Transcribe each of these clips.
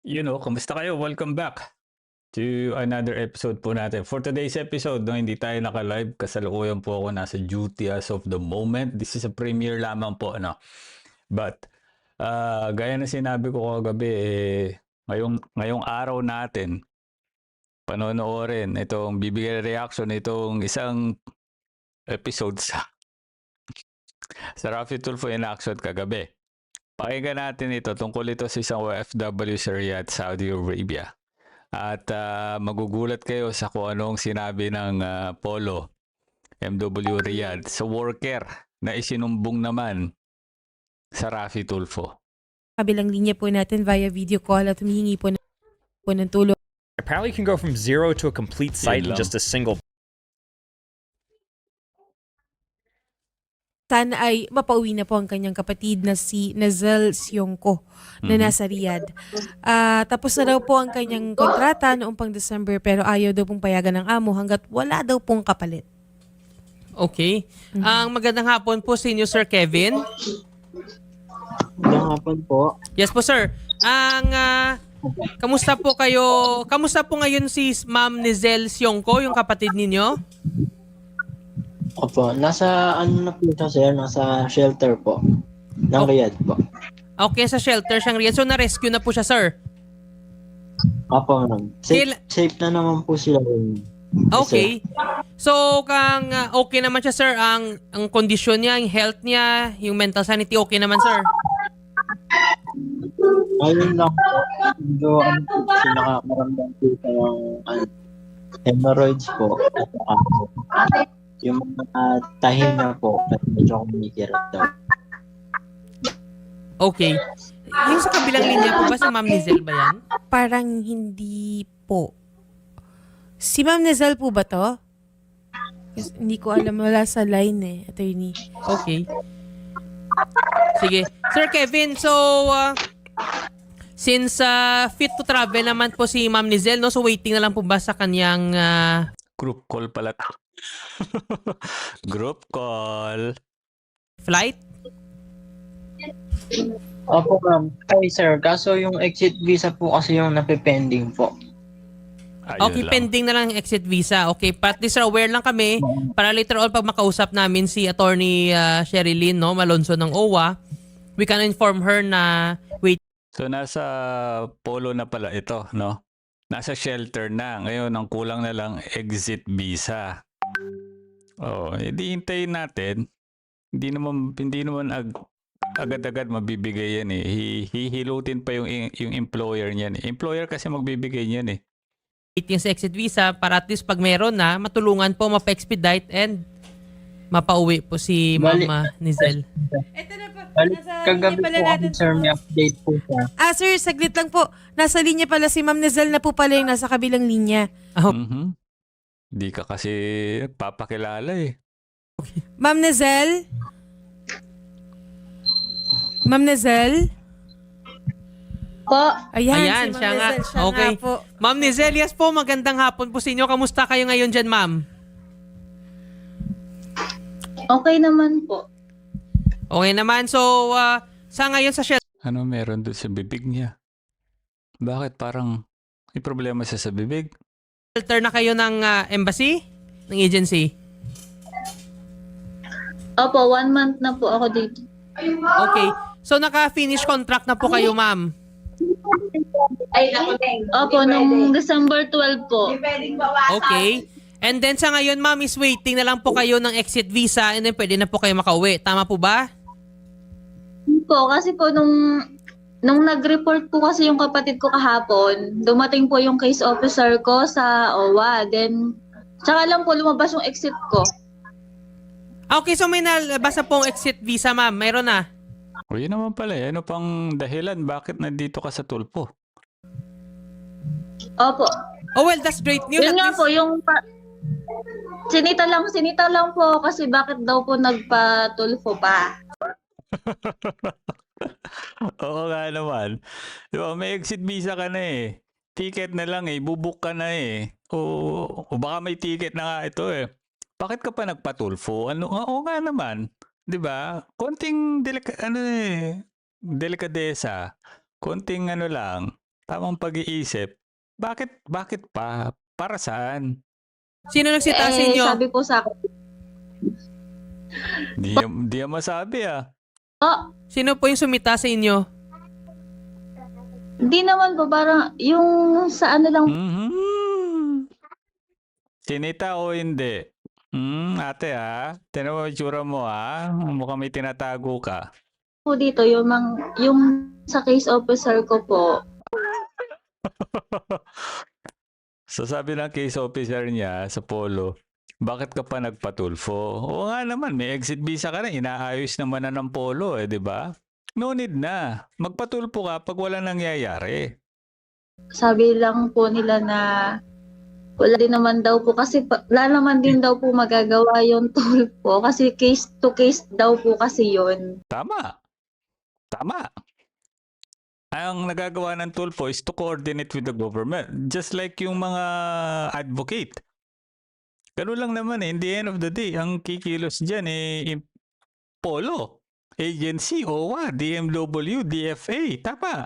Kamusta kayo? Welcome back to another episode po natin. For today's episode, no, hindi tayo naka-live. Kasalukuyan po ako nasa duty as of the moment. This is a premiere lamang po, ano. But, gaya na sinabi ko kagabi, ngayong araw natin, panonoorin itong bibigyan reaction itong isang episode sa Rafi Tulfo in action kagabi. Pakinggan natin ito tungkol ito sa isang OFW sa Riyadh, Saudi Arabia. At magugulat kayo sa kung anong sinabi ng Polo MW Riyadh sa worker na isinumbong naman sa Rafi Tulfo. Kabilang linya po natin via video call at humihingi po ng tulong. Apparently you can go from 0 to a complete site in just a single. Sana ay mapauwi na po ang kanyang kapatid na si Nazel Sionco na nasa Riyadh. Tapos na daw po ang kanyang kontrata noong pang December pero ayaw daw pong payagan ng amo hanggat wala daw pong kapalit. Okay. Ang magandang hapon po sa inyo, Sir Kevin. Magandang hapon po. Yes po, sir. Kamusta po kayo? Kamusta po ngayon si Ma'am Nazel Sionco, yung kapatid ninyo? Opo, nasa ano na po siya, sir? Nasa shelter po. Ng Riyadh po. Okay, sa shelter siyang Riyadh. So, na-rescue na po siya, sir. Opo, ma'am. Safe na naman po sila. Okay. So, okay naman siya, sir. Ang kondisyon niya, ang health niya, yung mental sanity, okay naman, sir. Ayun lang po. Medyo kasi nakakaramdam po siya ng hemorrhoids po. At yung mga tahin na po, medyo kumikirap daw. Okay. Yung sa kabilang linya po ba, si Ma'am Nazel ba yan? Parang hindi po. Si Ma'am Nazel po ba to? Yes, hindi ko alam, wala sa line attorney. Okay. Sige. Sir Kevin, so since fit to travel naman po si Ma'am Nazel, no? So waiting na lang po ba sa kanyang Group call pala to. Group call. flight? Opo, ma'am. Hi, sir. Kaso yung exit visa po kasi yung napipending po. Okay, pending na lang ang exit visa. Okay, but this aware lang kami para later on pag makausap namin si Attorney Sherilyn, no, Malonzo ng OWA, we can inform her na wait. So nasa Polo na pala ito, no? Nasa shelter na. Ngayon, ang kulang na lang exit visa. Hindi hintayin natin. Hindi naman agad-agad mabibigay yan eh. Hihilutin pa yung employer niyan. Employer kasi magbibigay niyan eh. Waiting sa exit visa para at least pag meron na, matulungan po mapa-expedite and mapauwi po si Ma'am Nazel. Ito na po. Kagabi po ako, sir, may update po siya. Sir, saglit lang po. Nasa linya pala si Ma'am Nazel na po pala yung nasa kabilang linya. Di ka kasi papakilala eh. Ma'am Nazel? Ma'am Nazel? Po. Ayan, si Ma'am siya nga. Nazel, siya Okay. nga po. Ma'am Nazel, yes po, magandang hapon po sa inyo. Kamusta kayo ngayon dyan, ma'am? Okay naman po. Okay naman. So, sa ngayon sa shelter Ano meron doon sa bibig niya? Bakit parang may problema siya sa bibig? na kayo ng embassy? Ng agency? Opo, 1 month na po ako dito. Okay. So, naka-finish contract na po kayo, ma'am? Opo, nung December 12 po. Okay. And then sa ngayon, ma'am, is waiting na lang po kayo ng exit visa and then pwede na po kayo makauwi. Tama po ba? Po, kasi po nung nag-report po kasi yung kapatid ko kahapon, dumating po yung case officer ko sa OWA. Then, tsaka lang po lumabas yung exit ko. Okay, so may nalabas na pong exit visa, ma'am. Mayroon na. O yun naman pala eh. Ano pang dahilan? Bakit nandito ka sa Tulfo? Opo. Oh, well, that's great news. Yun At nga least- po, sinita lang po kasi bakit daw po nagpatulfo pa. Oo nga naman. Di ba, may exit visa ka na eh. Ticket na lang eh. Bubuk ka na eh. O baka may ticket na nga ito eh. Bakit ka pa nagpatulfo? Oo nga naman. Di ba? Konting delikadesa. Konting ano lang. tamang pag-iisip, bakit pa? Para saan? Sino nagsita sa inyo? Sabi po sa akin, Di yan masabi oh, Sino po yung sumita sa inyo? hindi naman po, parang yung sa ano lang Mhm. Sinita o hindi? Ate tinan mo yung itsura mo mukhang may tinatago ka. po dito, yung sa case officer ko po, So sabi ng case officer niya sa Polo, bakit ka pa nagpatulfo? Oo nga naman, may exit visa ka na, inaayos naman na ng Polo di ba? No need na. Magpatulfo ka pag wala nangyayari. sabi lang po nila na wala din naman daw po kasi wala naman din daw po magagawa yung tool po kasi case to case daw po kasi yun. Tama. Ang nagagawa ng tulfo is to coordinate with the government. Just like yung mga advocate. Ganun lang naman in the end of the day, ang kikilos dyan Polo, agency, OWA, DMW, DFA. Tama.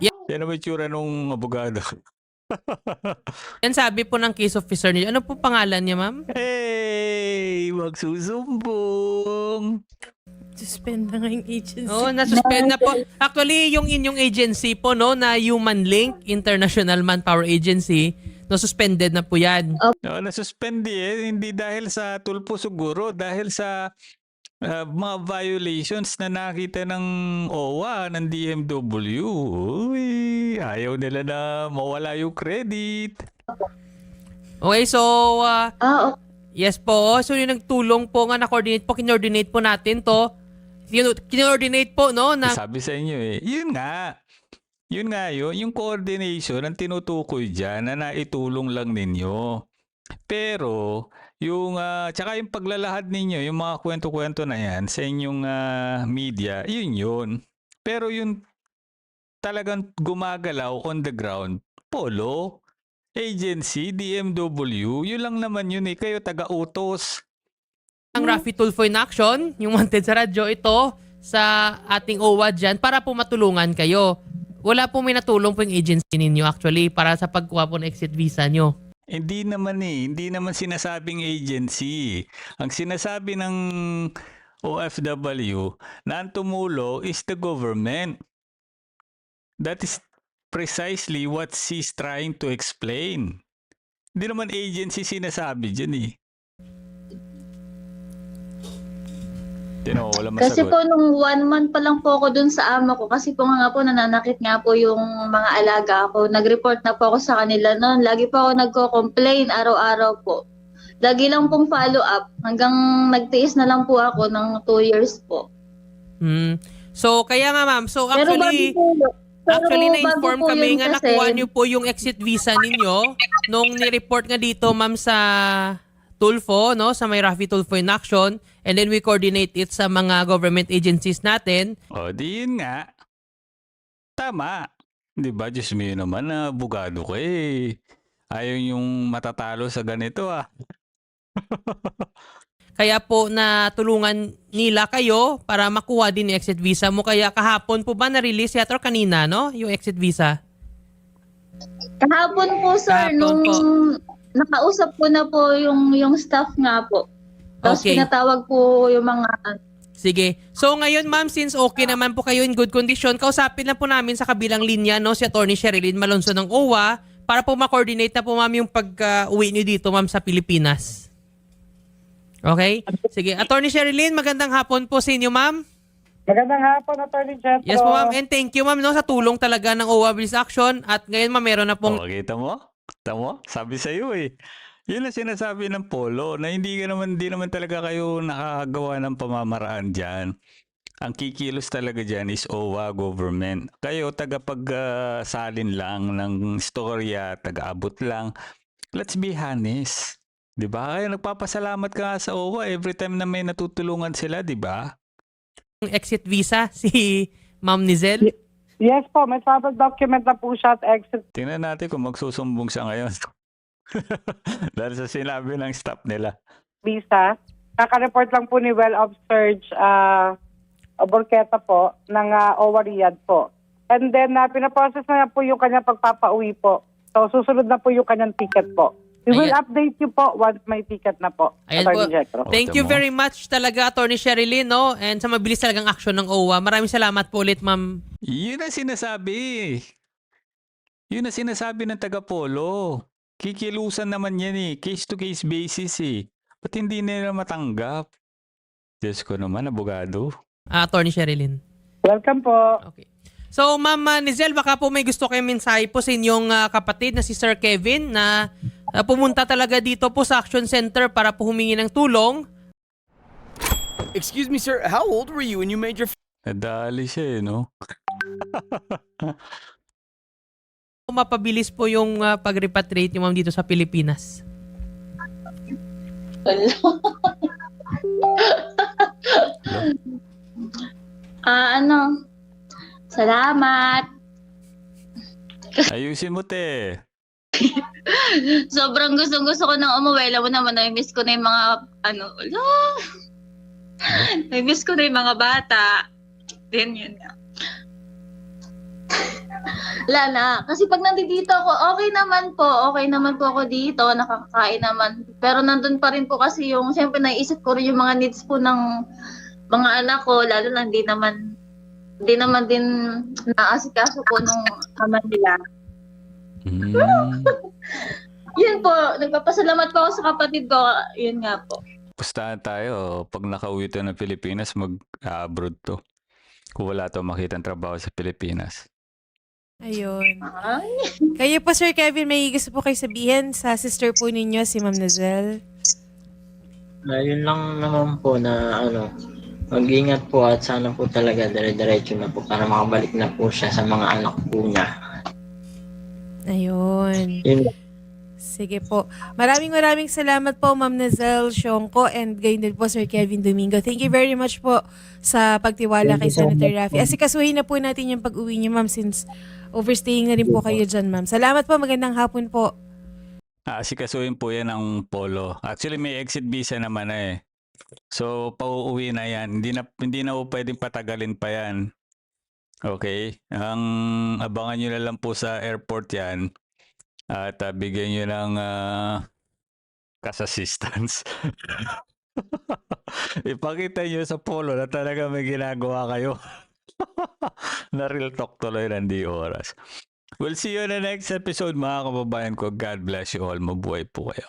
Yan naman yung tsura nung abogado. Yan sabi po ng case officer niyo. Ano po pangalan niya, ma'am? Hey! Magsusumbong! Suspend na nga yung agency. Oo, nasuspend na po. Actually, yung inyong agency po, no, na Human Link International Manpower Agency, no, suspended na po yan. No, nasuspend hindi dahil sa tulpo siguro, dahil sa mga violations na nakita ng OWA, ng DMW. Uy, ayaw nila na mawala yung credit. Okay, so, Okay. yes po. So, yung nagtulong po nga na-coordinate po, kinordinate po natin to. Kinordinate po, no, na Sabi sa inyo yun nga. Yun nga yung coordination ang tinutukoy dyan na naitulong lang ninyo. Pero, yung, tsaka yung paglalahad ninyo, yung mga kwento-kwento na yan sa inyong media, yun. Pero yung talagang gumagalaw on the ground, Polo, agency, DMW, yun lang naman yun kayo taga-utos. ang Raffy Tulfo in Action, yung wanted sa radyo, ito sa ating OWA dyan para po matulungan kayo. Wala po may natulong po yung agency ninyo actually para sa pagkuha po ng exit visa nyo. Hindi naman sinasabing agency. Ang sinasabi ng OFW na ang tumulo is the government. That is precisely what she's trying to explain. Hindi naman agency sinasabi dyan Wala Kasi masagot. po nung 1 month pa lang po ako dun sa ama ko kasi po nga po nananakit nga po yung mga alaga ko. Nag-report na po ako sa kanila noon. Lagi po ako nagko-complain araw-araw po. Lagi lang pong follow-up hanggang nagtiis na lang po ako ng 2 years po. So, kaya nga ma'am, so Pero actually bago na-inform po kami yun nga kasi- nakuha niyo po yung exit visa ninyo nung ni-report nga dito ma'am sa Tulfo, no, sa may Raffy Tulfo in Action, and then we coordinate it sa mga government agencies natin. Di yun nga. Tama. Di ba, Diyos mo naman na abogado ka Ayaw yung matatalo sa ganito Kaya po natulungan nila kayo para makuha din yung exit visa mo. Kaya kahapon po ba na-release yata or kanina, no, yung exit visa? Kahapon po sir, Kahapon nung po. nakausap ko na po yung staff nga po. Tapos Okay. pinatawag po yung mga Sige. So ngayon ma'am, since okay naman po kayo in good condition, kausapin na po namin sa kabilang linya, no, si Attorney Sherilyn Malonzo ng OWA para po ma-coordinate na po ma'am yung pag-uwi niyo dito ma'am sa Pilipinas. Okay? Sige. Attorney Sherilyn, magandang hapon po sa inyo ma'am. Magandang hapon, Attorney Jetro. Yes po ma'am, and thank you ma'am, no, sa tulong talaga ng OWA Bilis Action. At ngayon ma'am, meron na pong Kita mo? Sabi sa iyo Yun ang sinasabi ng Polo na hindi naman talaga kayo nakakagawa ng pamamaraan diyan. Ang kikilos talaga diyan is OWA government. Kayo tagapagsalin lang ng storya, taga-abot lang. Let's be honest. 'Di ba? Kaya nagpapasalamat ka nga sa OWA every time na may natutulungan sila, 'di ba? exit visa si Ma'am Nizel. Yes po, may travel document na po siya at exit Tingnan natin kung magsusumbong siya ngayon. Dahil sa sinabi ng staff nila. visa. Kaka-report lang po ni Well of Surge Borqueta po ng OWA Riyadh po. And then, pinaprocess na po yung kanyang pagpapauwi po. So, susunod na po yung kanyang ticket po. We will Ayan. update you po once may ticket na po. Ayan po. Attorney Jekro. Thank you very much talaga, Attorney Sherilyn, no? And sa mabilis talagang action ng OWA. Maraming salamat po ulit, ma'am. Yun ang sinasabi. Yun ang sinasabi ng taga-polo. Kikilusan naman yan eh. Case-to-case basis eh. Ba't hindi nila matanggap? Diyos ko naman, abogado. Attorney Sherilyn. Welcome po. Okay. So, Ma'am Nizel, baka po may gusto kayong mensahe po sa inyong kapatid na si Sir Kevin na pumunta talaga dito po sa Action Center para po humingi ng tulong. Excuse me, sir. How old were you when you made your Nadali siya eh, no? Mapabilis po yung pag-repatriate niyo, ma'am, dito sa Pilipinas. Salamat. Ayusin mo, te. Sobrang gusto ko nang umuwi. Alam mo naman, na-miss ko na yung mga, na-miss ko na yung mga bata. Then, yun nga. Wala na. Kasi pag nandito ako, okay naman po ako dito, nakakakain naman. Pero nandun pa rin po kasi yung, siyempre naisip ko rin yung mga needs po ng mga anak ko, lalo na hindi naman din naasikaso po nung ama nila. Yun po, nagpapasalamat po ako sa kapatid ko. Yun nga po. Pustahan tayo. Pag nakauwi to ng Pilipinas, mag-abroad to. Kung wala to makitang trabaho sa Pilipinas. Ayun. Kayo po, Sir Kevin, may gusto po kayo sabihin sa sister po ninyo, si Ma'am Nizel? Yun lang naman po na mag-ingat po at sana po talaga dire-diretso na po para makabalik na po siya sa mga anak po niya. Ayun. Yun. Sige po. Maraming salamat po, Ma'am Nizel Sionco, and gayon din po, Sir Kevin Domingo. Thank you very much po sa pagtiwala kay Senator Raffy. Asikasuhin na po natin yung pag-uwi niyo, ma'am, since overstaying na rin po kayo dyan, ma'am. Salamat po. Magandang hapon po. Asikasuhin po yan ng polo. Actually, may exit visa naman na eh. So, pauuwi na yan. Hindi na po pwedeng patagalin pa yan. Okay? Ang abangan nyo na lang po sa airport yan. At bigyan nyo ng cash assistance. Ipakita nyo sa polo na talaga may ginagawa kayo. Na real talk tuloy ng di oras. We'll see you in the next episode, mga kababayan ko. God bless you all. Mabuhay po kayo.